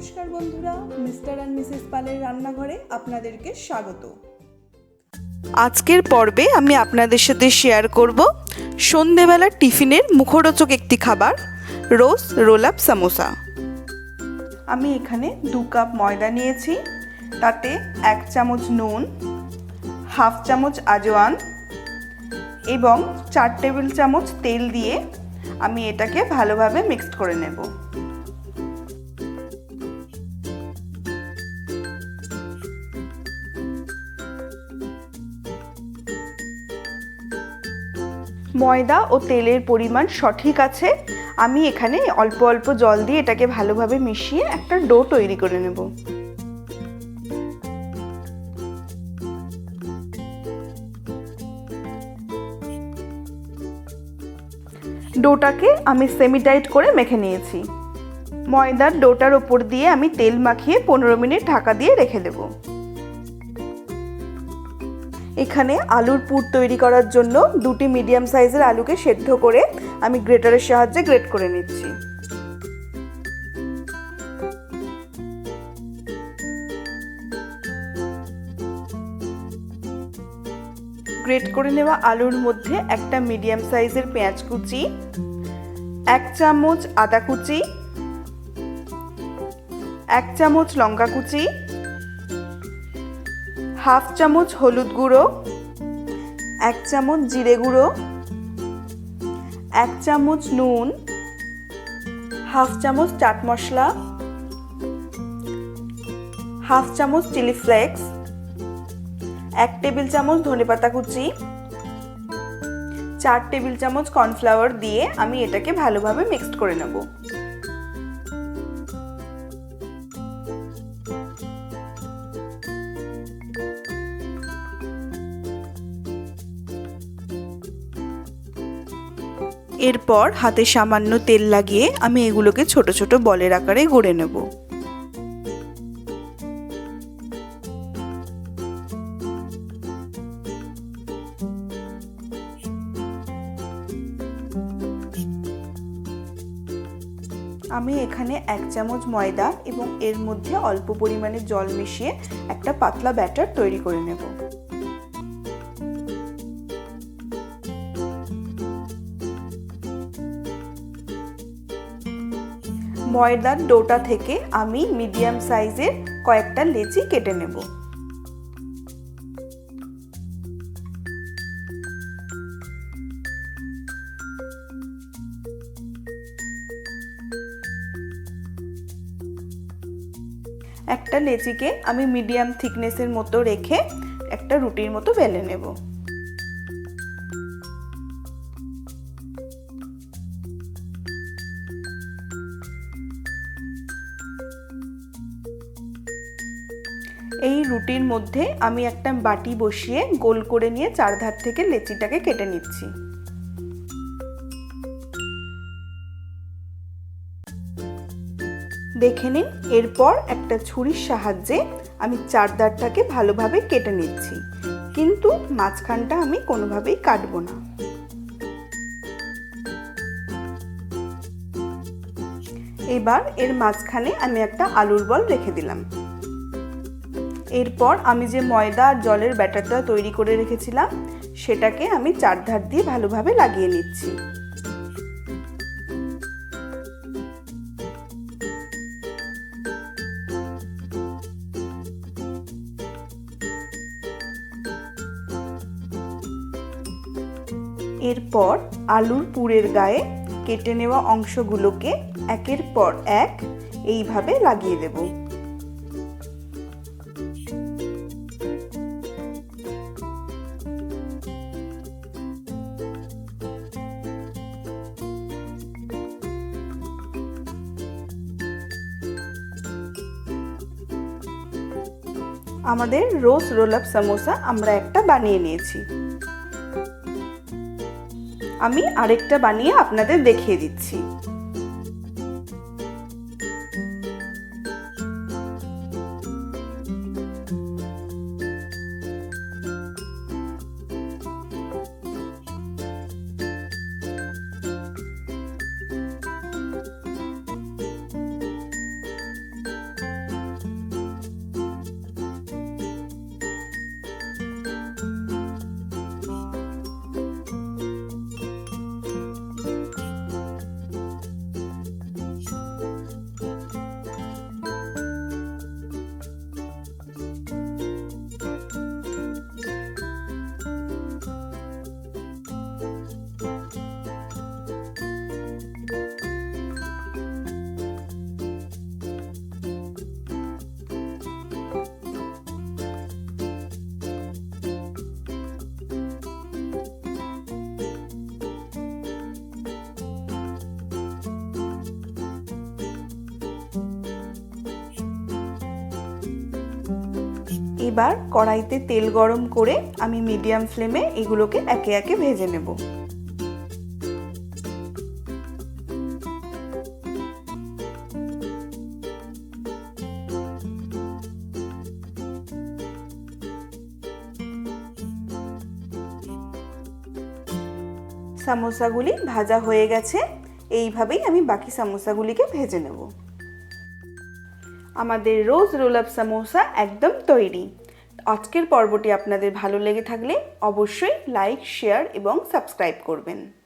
নমস্কার বন্ধুরা, mister and Mrs পালের রান্নাঘরে আপনাদেরকে স্বাগত। আজকের পর্বে আমি আপনাদের সাথে শেয়ার করব সন্ধেবেলার টিফিনের মুখরোচক একটি খাবার, রোজ রোল আপ সামোসা। আমি এখানে 2 কাপ ময়দা নিয়েছি, তাতে 1 চামচ নুন, হাফ চামচ আজওয়ান এবং 4 টেবিল চামচ তেল দিয়ে আমি এটাকে ভালোভাবে মিক্সড করে নেব। ময়দা ও তেলের পরিমাণ সঠিক আছে। আমি এখানে অল্প অল্প জল দিয়ে এটাকে ভালোভাবে মিশিয়ে একটা ডো তৈরি করে নেব। ডোটাকে আমি সেমি টাইট করে মেখে নিয়েছি। ময়দার ডোটার ওপর দিয়ে আমি তেল মাখিয়ে 15 মিনিট ঢাকা দিয়ে রেখে দেব। এখানে আলুর পুর তৈরি করার জন্য 2টি মিডিয়াম সাইজের আলুকে সেদ্ধ করে আমি গ্রেটারের সাহায্যে গ্রেট করে নিচ্ছি। গ্রেট করে নেওয়া আলুর মধ্যে একটা মিডিয়াম সাইজের পেঁয়াজ কুচি, 1 চামচ আদা কুচি, 1 চামচ লঙ্কা কুচি, হাফ চামচ হলুদ গুঁড়ো, 1 চামচ জিরে গুঁড়ো, 1 চামচ নুন, হাফ চামচ চাট মশলা, হাফ চামচ চিলি ফ্লেক্স, 1 টেবিল চামচ ধনেপাতা কুচি, 4 টেবিল চামচ কর্নফ্লাওয়ার দিয়ে আমি এটাকে ভালোভাবে মিক্সড করে নেব। এরপর হাতে সামান্য তেল লাগিয়ে আমি এগুলোকে ছোট ছোট বলের আকারে গড়ে নেব। আমি এখানে 1 চামচ ময়দা এবং এর মধ্যে অল্প পরিমাণে জল মিশিয়ে একটা পাতলা ব্যাটার তৈরি করে নেব। ময়দার ডোটা থেকে আমি মিডিয়াম সাইজের কয়েকটা লেচি কেটে নেব। একটা লেচিকে আমি মিডিয়াম থিকনেসের মতো রেখে একটা রুটির মতো বেলে নেব। এই রুটির মধ্যে আমি একটা বাটি বসিয়ে গোল করে নিয়ে চারধার থেকে লেচিটাকে কেটে নিচ্ছি। দেখে নিন, এরপর একটা ছুরির সাহায্যে আমি চারধারটাকে ভালোভাবে কেটে নিচ্ছি, কিন্তু মাঝখানটা আমি কোনোভাবেই কাটবো না। এবার এর মাঝখানে আমি একটা আলুর বল রেখে দিলাম। এরপর আমি যে ময়দা আর জলের ব্যাটারটা তৈরি করে রেখেছিলাম সেটাকে আমি চারধার দিয়ে ভালোভাবে লাগিয়ে নিচ্ছি। এরপর আলুর পুরের গায়ে কেটে নেওয়া অংশগুলোকে একের পর এক এইভাবে লাগিয়ে দেব। আমাদের রোজ রোল আপ সামোসা আমরা একটা বানিয়ে নিয়েছি। আমি আরেকটা বানিয়ে আপনাদের দেখিয়ে দিচ্ছি। এবার কড়াইতে তেল গরম করে আমি মিডিয়াম ফ্লেমে এগুলোকে একে একে ভেজে নেব। সামোসাগুলি ভাজা হয়ে গেছে। এইভাবেই আমি বাকি সামোসাগুলিকে ভেজে নেব। আমাদের রোজ রোল আপ সামোসা একদম তৈরি। আজকের পর্বটি আপনাদের ভালো লেগে থাকলে অবশ্যই লাইক, শেয়ার এবং সাবস্ক্রাইব করবেন।